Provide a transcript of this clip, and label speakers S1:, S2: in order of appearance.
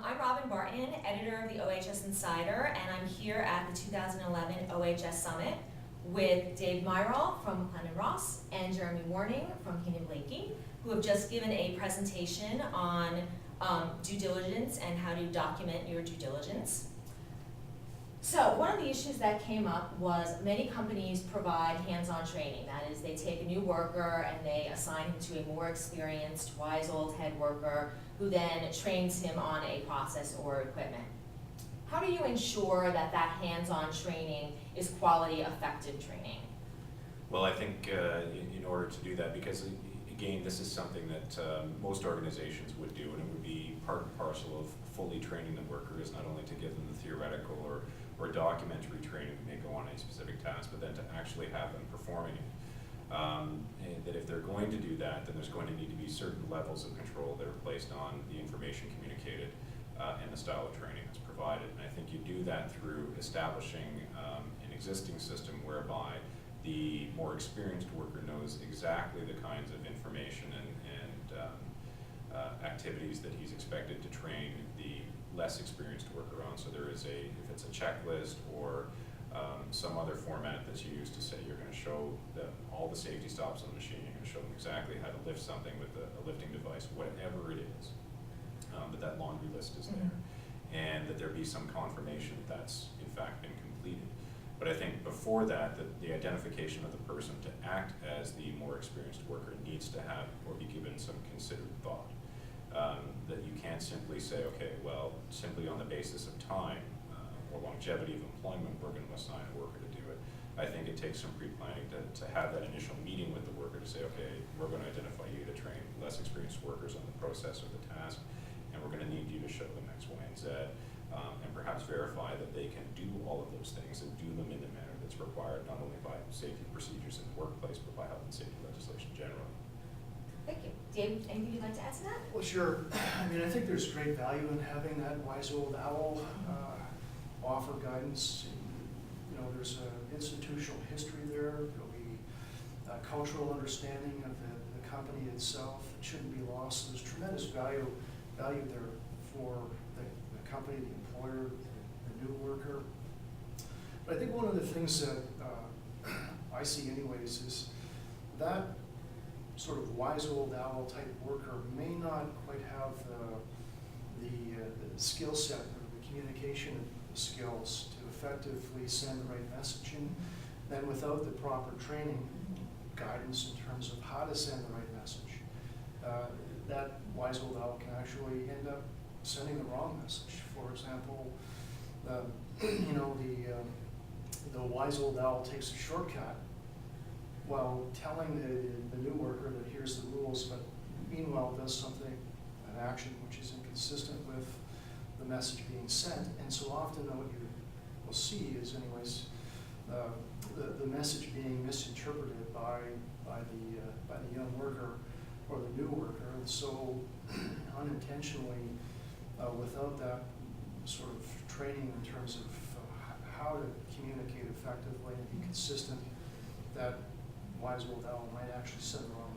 S1: I'm Robin Barton, editor of the OHS Insider, and I'm here at the 2011 OHS Summit with Dave Myrall from McLennan Ross and Jeremy Warning from Keenan Blakey, who have just given a presentation on due diligence and how to document your due diligence. So one of the issues that came up was many companies provide hands-on training. That is, they take a new worker and they assign him to a more experienced, wise old head worker who then trains him on a process or equipment. How do you ensure that that hands-on training is quality, effective training?
S2: Well, I think in order to do that, because again, this is something that most organizations would do, and it would be part and parcel of fully training the workers, not only to give them the theoretical or documentary training that may go on a specific task, but then to actually have them performing it. And that if they're going to do that, then there's going to need to be certain levels of control that are placed on the information communicated and the style of training that's provided. And I think you do that through establishing an existing system whereby the more experienced worker knows exactly the kinds of information and activities that he's expected to train the less experienced worker on. So there is if it's a checklist or some other format that's used to say you're going to show all the safety stops on the machine, you're going to show them exactly how to lift something with a lifting device, whatever it is, that laundry list is there, and that there be some confirmation that that's in fact been completed. But I think before that, the identification of the person to act as the more experienced worker needs to have or be given some considered thought. That you can't simply say, okay, well, simply on the basis of time or longevity of employment, we're going to assign a worker to do it. I think it takes some pre-planning to have that initial meeting with the worker to say, okay, we're going to identify you to train less experienced workers on the process or the task, and we're going to need you to show them X, Y, and Z, and perhaps verify that they can do all of those things and do them in the manner that's required, not only by safety procedures in the workplace, but by health and safety legislation generally.
S1: Thank you. Dave, anything you'd like to add to that?
S3: Well, sure. I mean, I think there's great value in having that wise old owl offer guidance. You know, there's an institutional history there. There'll be a cultural understanding of the company itself. It shouldn't be lost. There's tremendous value there for the company, the employer, the new worker. But I think one of the things that I see anyways is that sort of wise old owl type worker may not quite have the skill set or the communication skills to effectively send the right message. And then without the proper training guidance in terms of how to send the right message, that wise old owl can actually end up sending the wrong message. For example, you know, the wise old owl takes a shortcut while telling the new worker that here's the rules, but meanwhile does something, an action which is inconsistent with the message being sent. And so often what you will see is anyways the message being misinterpreted by the young worker or the new worker, and so unintentionally without that sort of training in terms of how to communicate effectively and be consistent, that wise old owl might actually send the wrong